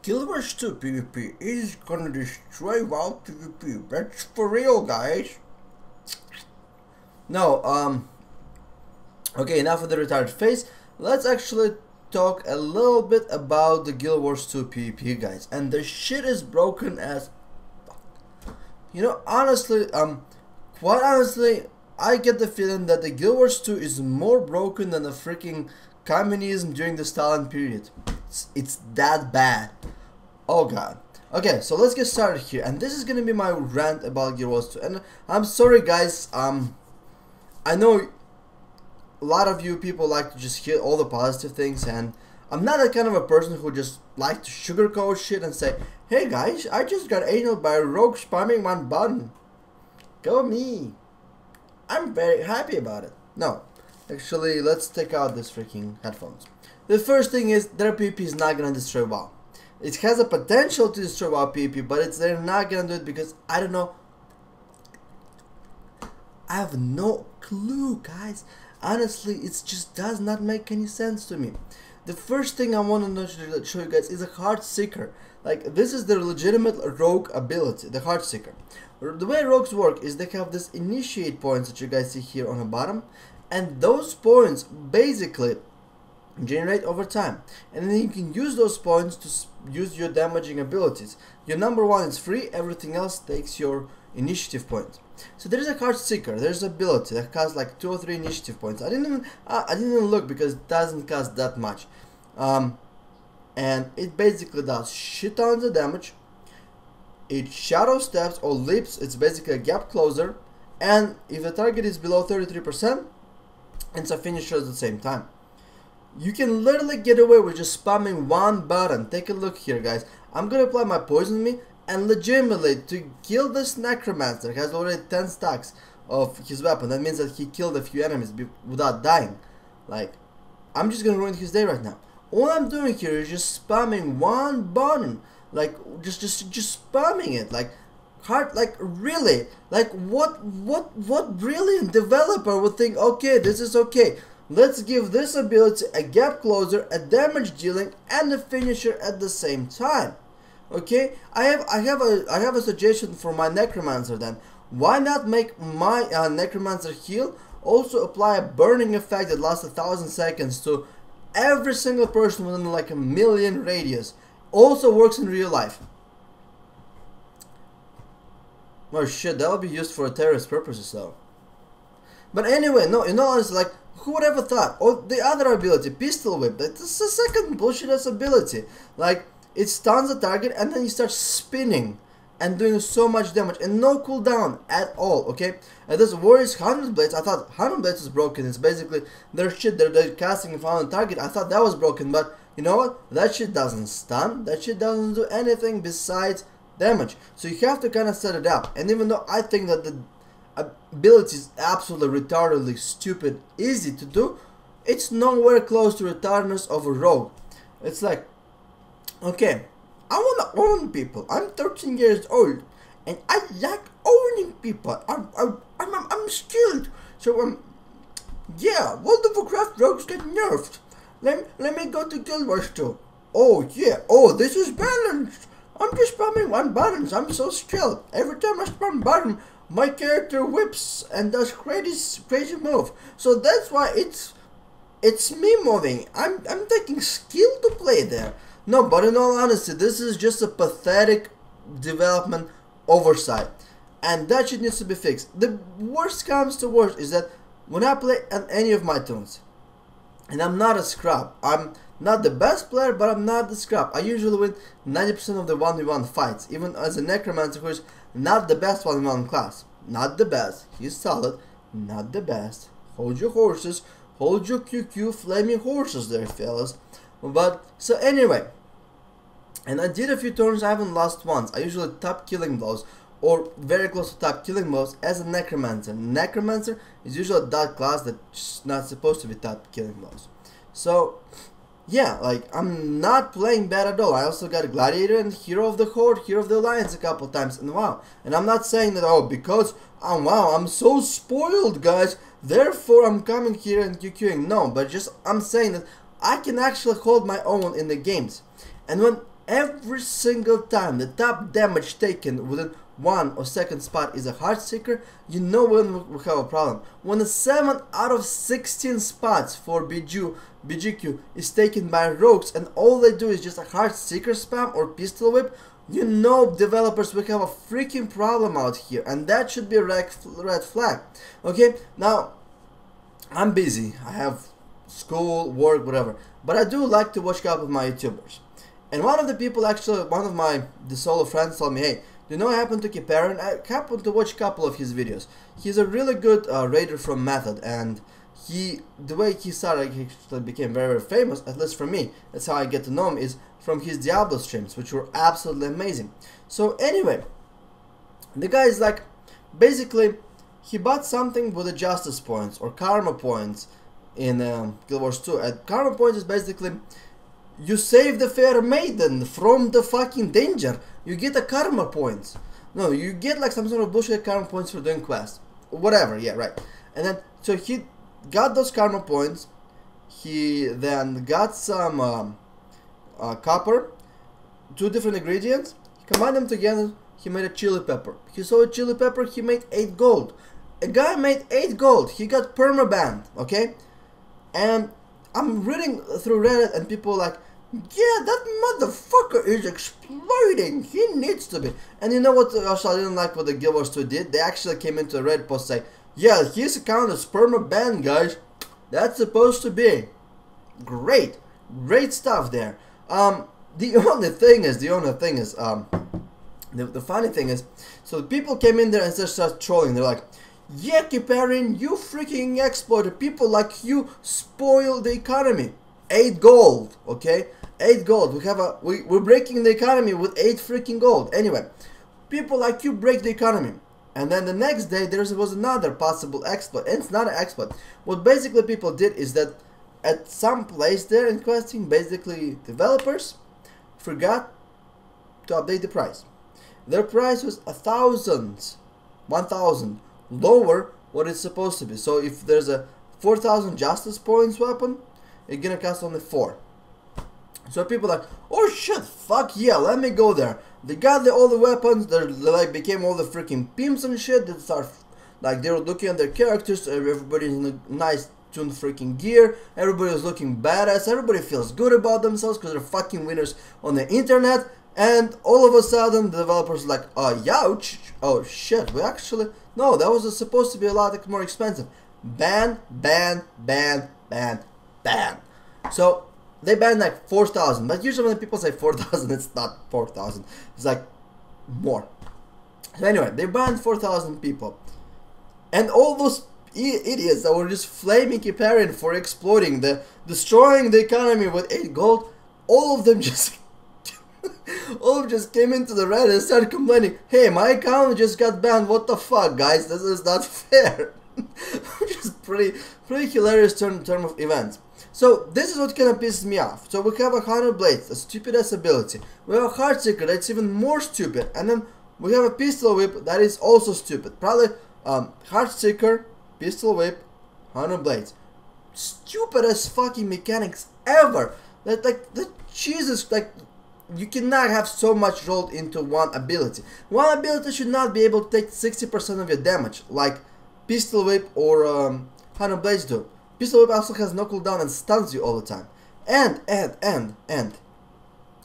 Guild Wars 2 PvP is gonna destroy WoW PvP. That's for real, guys. No, okay, enough of the retarded face. Let's actually talk a little bit about the Guild Wars 2 PvP, guys. And the shit is broken as fuck. You know, honestly, quite honestly, I get the feeling that the Guild Wars 2 is more broken than the freaking communism during the Stalin period. It's that bad. Oh god. Okay, so let's get started here, and this is gonna be my rant about Guild Wars 2. And I'm sorry, guys. I know a lot of you people like to just hear all the positive things, and I'm not that kind of a person who just like to sugarcoat shit and say, "Hey guys, I just got anal by a rogue spamming one button. Go me. I'm very happy about it." No, actually, let's take out this freaking headphones. The first thing is their PvP is not gonna destroy WoW. It has a potential to destroy WoW PvP, but they're not gonna do it because I don't know. I have no clue, guys. Honestly, it just does not make any sense to me. The first thing I want to show you guys is a Heart Seeker. Like, this is the legitimate rogue ability, the Heart Seeker. The way rogues work is they have this initiate points that you guys see here on the bottom, and those points basically generate over time, and then you can use those points to use your damaging abilities. Your number one is free, everything else takes your initiative point. So there's a Heart Seeker, there's an ability that costs like 2 or 3 initiative points. I didn't even look because it doesn't cost that much. And it basically does shit tons of damage. It shadow steps or leaps, it's basically a gap closer, and if the target is below 33%, it's a finisher at the same time. You can literally get away with just spamming one button. Take a look here, guys. I'm gonna apply my poison me, and legitimately to kill this necromancer has already 10 stacks of his weapon. That means that he killed a few enemies without dying. Like, I'm just gonna ruin his day right now. All I'm doing here is just spamming one button, like just spamming it, like hard, like really, like what brilliant developer would think, okay, this is okay. Let's give this ability a gap closer, a damage dealing, and a finisher at the same time. Okay, I have a suggestion for my necromancer. Then why not make my necromancer heal also apply a burning effect that lasts 1,000 seconds to every single person within like a million radius? Also works in real life. Oh shit, that would be used for terrorist purposes though. But anyway, no, in all honesty, like, who would ever thought? Or the other ability, Pistol Whip, that's a second bullshit ass ability. Like, it stuns the target and then you start spinning and doing so much damage and no cooldown at all, okay? And this Warrior's 100 Blades, I thought 100 Blades is broken. It's basically their shit they're casting in front of the target. I thought that was broken, but you know what? That shit doesn't stun. That shit doesn't do anything besides damage. So you have to kind of set it up. And even though I think that the ability is absolutely retardedly stupid easy to do, it's nowhere close to retardedness of a rogue. It's like, okay, I wanna own people. I'm 13 years old and I like owning people. I'm skilled. So yeah, World of Warcraft rogues get nerfed. Let me go to Guild Wars 2. Oh yeah, oh, this is balanced. I'm just spamming one button. I'm so skilled. Every time I spam button, my character whips and does crazy move. So that's why it's me moving. I'm taking skill to play there. No, but in all honesty, this is just a pathetic development oversight, and that shit needs to be fixed. The worst comes to worst is that when I play on any of my tunes, and I'm not a scrub, I'm not the best player, but I'm not the scrub. I usually win 90% of the 1v1 fights, even as a necromancer who is not the best 1v1 class. Not the best, he's solid, not the best. Hold your horses, hold your QQ flaming horses there, fellas. But, so anyway, and I did a few turns, I haven't lost once. I usually top killing blows, or very close to top killing blows as a necromancer. Necromancer is usually that class that's not supposed to be top killing blows. So, yeah, like, I'm not playing bad at all. I also got a Gladiator and Hero of the Horde, Hero of the Alliance a couple times in WoW. And I'm not saying that, oh, because wow, I'm so spoiled, guys, therefore I'm coming here and QQing. No, but just, I'm saying that I can actually hold my own in the games. And when every single time the top damage taken within 1 or 2nd spot is a Heartseeker, you know when we have a problem. When a 7 out of 16 spots for BGQ is taken by rogues and all they do is just a Heartseeker spam or pistol whip, you know developers will have a freaking problem out here, and that should be a red flag. Okay, now I'm busy, I have school, work, whatever, but I do like to watch a couple of my YouTubers. And one of the people, actually, one of my solo friends told me, hey, do you know what happened to Kiparin? I happened to watch a couple of his videos. He's a really good raider from Method, and the way he started, he actually became very, very famous, at least for me. That's how I get to know him, is from his Diablo streams, which were absolutely amazing. So anyway, the guy is like, basically, he bought something with the justice points or karma points in Guild Wars 2. And karma points is basically, you save the fair maiden from the fucking danger, you get a karma points. No, you get like some sort of bullshit karma points for doing quests. Whatever, yeah, right. And then, so he got those karma points, he then got some copper, 2 different ingredients, he combined them together, he made a chili pepper. He sold a chili pepper, he made 8 gold. A guy made 8 gold, he got permabanned, okay? And I'm reading through Reddit and people are like, yeah, that motherfucker is exploiting, he needs to be. And you know what also I didn't like what the Guild Wars 2 did? They actually came into a Reddit post saying, yeah, his account is perma-banned, guys. That's supposed to be. Great stuff there. The funny thing is, so the people came in there and just started trolling. They're like, yeah, Kiparin, you freaking exploiter. People like you spoil the economy. 8 gold, okay? 8 gold. We're breaking the economy with 8 freaking gold. Anyway, people like you break the economy. And then the next day there was another possible exploit. And it's not an exploit. What basically people did is that at some place there in questing, basically developers forgot to update the price. Their price was 1,000 lower what it's supposed to be. So if there's a 4,000 justice points weapon, it's gonna cost only 4. So people are like, oh shit, fuck yeah, let me go there. They got all the weapons, they like became all the freaking pimps and shit. They start like they were looking at their characters, everybody's in a nice tuned freaking gear, everybody's looking badass, everybody feels good about themselves because they're fucking winners on the internet. And all of a sudden the developers are like, oh youch, oh shit, we actually, no, that was supposed to be a lot more expensive. Ban. So they banned like 4,000, but usually when people say 4,000, it's not 4,000, it's like more. So anyway, they banned 4,000 people, and all those idiots that were just flaming Kiparin for exploiting destroying the economy with 8 gold, all of them just came into the Reddit and started complaining, hey, my account just got banned, what the fuck, guys, this is not fair. Which is pretty hilarious turn of events. So this is what kind of pisses me off. So we have a 100 Blades, a stupid ass ability. We have a Heartseeker that's even more stupid, and then we have a Pistol Whip that is also stupid. Probably Heartseeker, Pistol Whip, 100 Blades. Stupid as fucking mechanics ever. Jesus, like, you cannot have so much rolled into one ability. One ability should not be able to take 60% of your damage, like Pistol Whip or 100 Blades do. Pistol Whip also has no cooldown and stuns you all the time. And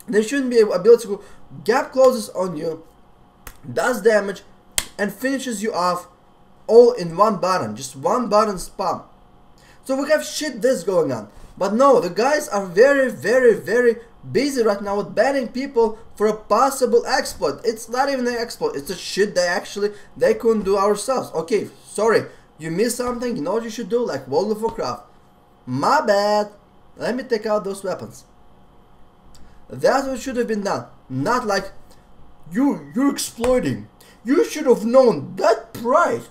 there shouldn't be an ability to gap closes on you, does damage, and finishes you off all in one button. Just one button spam. So we have shit this going on. But no, the guys are very busy right now with banning people for a possible exploit. It's not even an exploit, it's a shit they couldn't do ourselves. Okay, sorry, you missed something, you know what you should do, like World of Warcraft. My bad, let me take out those weapons. That's what should have been done. Not like, you're exploiting. You should have known that price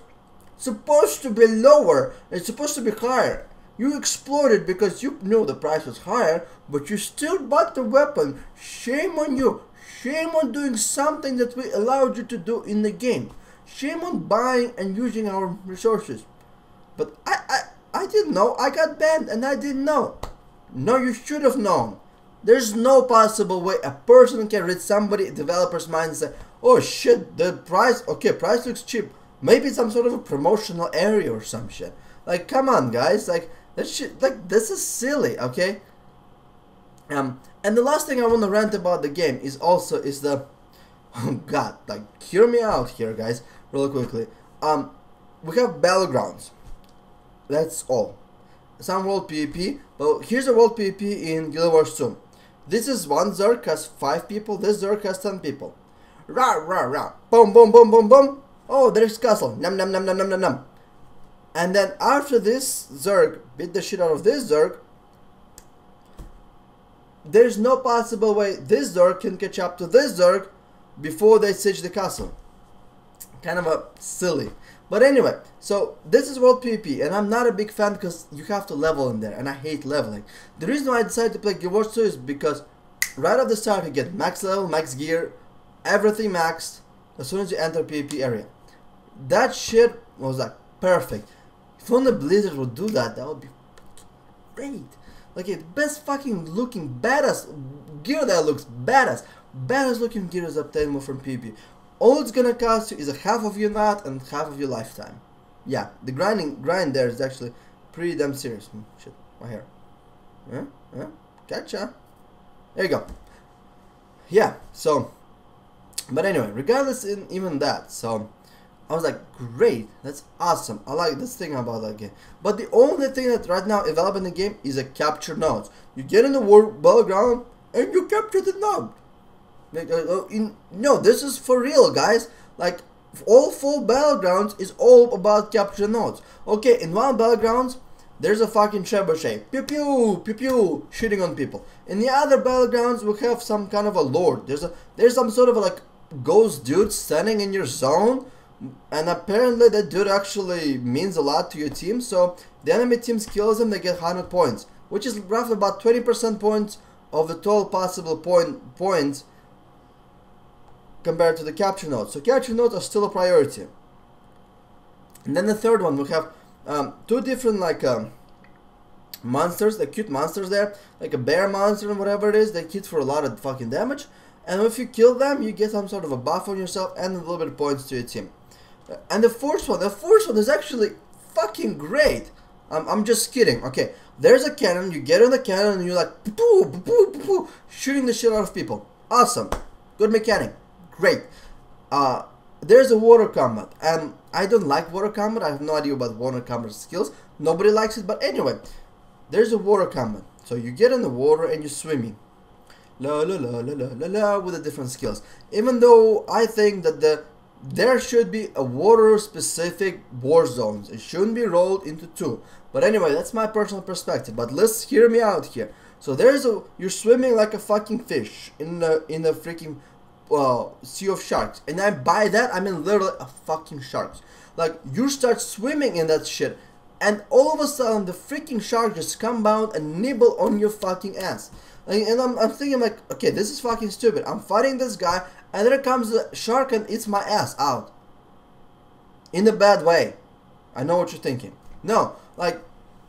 supposed to be lower, it's supposed to be higher. You exploited because you knew the price was higher, but you still bought the weapon. Shame on you. Shame on doing something that we allowed you to do in the game. Shame on buying and using our resources. But I didn't know. I got banned and I didn't know. No, you should have known. There's no possible way a person can read somebody developer's mind and say, oh shit, the price, okay, price looks cheap. Maybe it's some sort of a promotional area or some shit. Like, come on, guys. Like, that shit, like, this is silly, okay? And the last thing I want to rant about the game is also the, oh god, like, hear me out here, guys, real quickly. We have battlegrounds. That's all. Some world PvP, but here's a world PvP in Guild Wars 2. This is one Zerg has 5 people, this Zerg has 10 people. Rah, rah, rah. Boom, boom, boom, boom, boom. Oh, there's castle. Num, num, num, num, num, num, num. And then after this Zerg beat the shit out of this Zerg, there's no possible way this Zerg can catch up to this Zerg before they siege the castle. Kind of a silly. But anyway, so this is world PvP, and I'm not a big fan because you have to level in there, and I hate leveling. The reason why I decided to play Guild Wars 2 is because right at the start you get max level, max gear, everything maxed as soon as you enter PvP area. That shit was like perfect. If only Blizzard would do that, that would be great. Like the best fucking looking badass gear that looks badass. Badass looking gear is obtainable from PvP. All it's gonna cost you is a half of your NOT and half of your lifetime. Yeah, the grind there is actually pretty damn serious. Shit, my hair. Yeah, gotcha. There you go. Yeah, so, but anyway, regardless in even that, so I was like, great, that's awesome. I like this thing about that game. But the only thing that right now available in the game is a capture nodes. You get in the war battleground and you capture the node. No, this is for real, guys. Like, all full battlegrounds is all about capture nodes. Okay, in one battlegrounds, there's a fucking trebuchet, pew pew, pew pew, shooting on people. In the other battlegrounds, we have some kind of a lord. There's some sort of a, like, ghost dude standing in your zone, and apparently that dude actually means a lot to your team. So the enemy team kills him, they get 100 points, which is roughly about 20% points of the total possible points compared to the capture nodes. So capture nodes are still a priority. And then the third one, we have two different like monsters, the cute monsters there, like a bear monster and whatever it is. They hit for a lot of fucking damage, and if you kill them, you get some sort of a buff on yourself and a little bit of points to your team. And the fourth one is actually fucking great. I'm just kidding. Okay, there's a cannon. You get in the cannon and you're like poo, poo, poo, poo, poo, shooting the shit out of people. Awesome, good mechanic. Great. There's a water combat, and I don't like water combat. I have no idea about water combat skills. Nobody likes it, but anyway, there's a water combat. So you get in the water and you're swimming, la la la la la la la, with the different skills. Even though I think that there should be a water specific war zones. It shouldn't be rolled into two. But anyway, that's my personal perspective. But let's hear me out here. So you're swimming like a fucking fish in the freaking sea of sharks, and by that I mean literally a fucking sharks. Like, you start swimming in that shit, and all of a sudden the freaking shark just come down and nibble on your fucking ass. And I'm thinking like, okay, this is fucking stupid. I'm fighting this guy, and there comes the shark and eats my ass out. In a bad way. I know what you're thinking. No, like,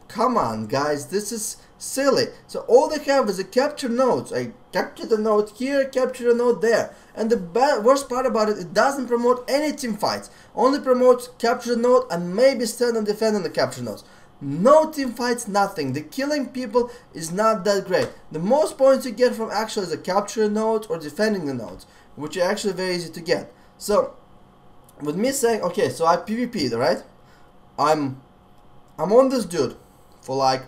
come on, guys, this is silly. So all they have is a capture nodes. I capture the node here, capture the node there. And the worst part about it, it doesn't promote any team fights. Only promotes capture the node and maybe stand and defend on the capture nodes. No team fights, nothing. The killing people is not that great. The most points you get from actually is a capture node or defending the nodes, which are actually very easy to get. So with me saying, okay, so I PvP'd, right? I'm on this dude for like,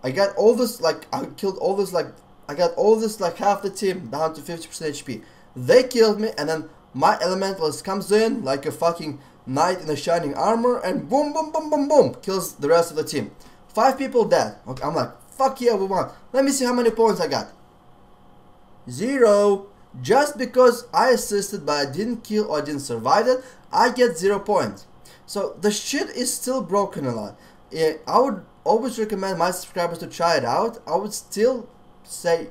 I got all this, like, I killed all this, like, I got all this, like, half the team down to 50% HP. They killed me, and then my elementalist comes in like a fucking knight in a shining armor, and boom, boom, boom, boom, boom, kills the rest of the team. 5 people dead. Okay, I'm like, fuck yeah, we won. Let me see how many points I got. 0. Just because I assisted but I didn't kill or I didn't survive it, I get 0 points. So the shit is still broken a lot. I would always recommend my subscribers to try it out. I would still say,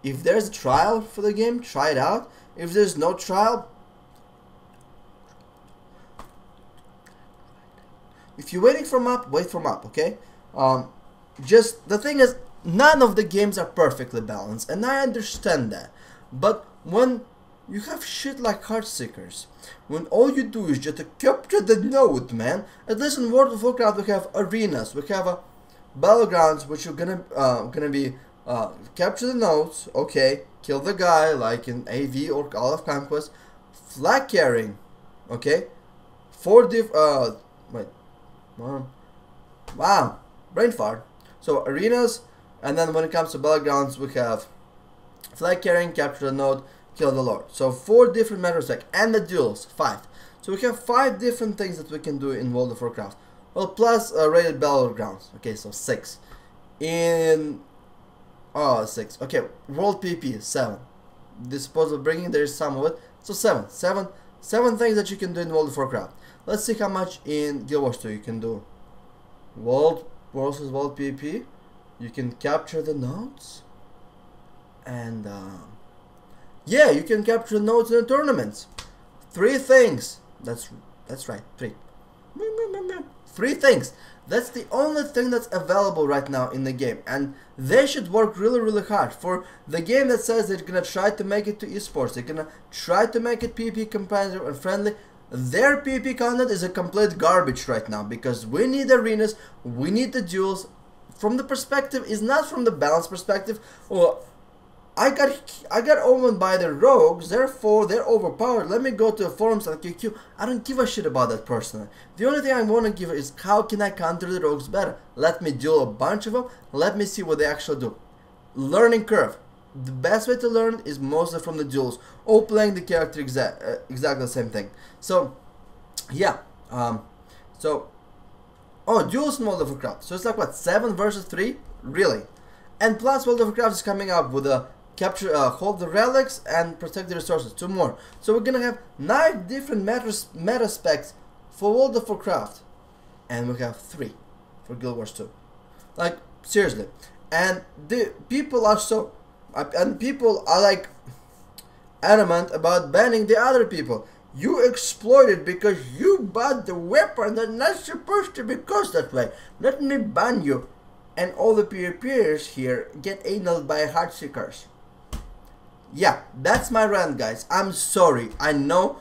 if there's a trial for the game, try it out. If there's no trial, if you're waiting for map, wait for map, okay? Just, the thing is, none of the games are perfectly balanced, and I understand that. But when you have shit like Heartseekers, when all you do is just to capture the node, man. At least in World of Warcraft we have arenas, we have battlegrounds, which are gonna be capture the nodes, okay, kill the guy like in AV or Call of Conquest, flag carrying, okay, wow, brain fart. So arenas, and then when it comes to battlegrounds, we have flag carrying, capture the node, kill the lord. So 4 different methods, like, and the duels, 5. So we have 5 different things that we can do in World of Warcraft. Well, plus rated battlegrounds. Okay, so 6. In 6. Okay, World PvP 7. This supposed bringing there is some of it. So 7. 7 things that you can do in World of Warcraft. Let's see how much in Guild Wars 2 you can do. World versus World PvP. You can capture the nodes. And yeah, you can capture nodes in the tournaments. 3 things. That's right. 3. 3 things. That's the only thing that's available right now in the game, and they should work really hard for the game that says they're gonna try to make it to esports. They're gonna try to make it PvP competitive and friendly. Their PvP content is a complete garbage right now, because we need arenas, we need the duels. From the perspective, is not from the balance perspective. Or I got owned by the rogues, therefore they're overpowered. Let me go to the forums like QQ. I don't give a shit about that personally. The only thing I want to give is how can I counter the rogues better. Let me duel a bunch of them. Let me see what they actually do. Learning curve. The best way to learn is mostly from the duels, or playing the character exactly the same thing. So yeah, duels in World of Warcraft. So it's like what, 7 versus 3, really? And plus World of Warcraft is coming up with a capture, hold the relics and protect the resources, 2 more. So we're gonna have 9 different meta specs for World of Warcraft, and we have 3 for Guild Wars 2. Like, seriously. And the people are like adamant about banning the other people. You exploited because you bought the weapon that's not supposed to be cost that way. Let me ban you. And all the PvPers here get analed by Heartseekers. Yeah, that's my rant, guys. I'm sorry. I know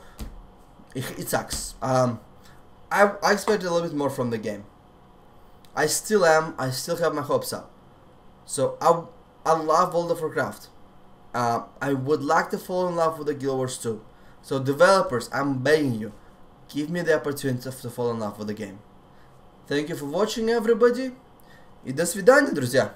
it sucks. I expected a little bit more from the game. I still am. I still have my hopes up. So I love World of Warcraft. I would like to fall in love with the Guild Wars 2. So developers, I'm begging you, give me the opportunity to fall in love with the game. Thank you for watching, everybody. И до свидания, друзья!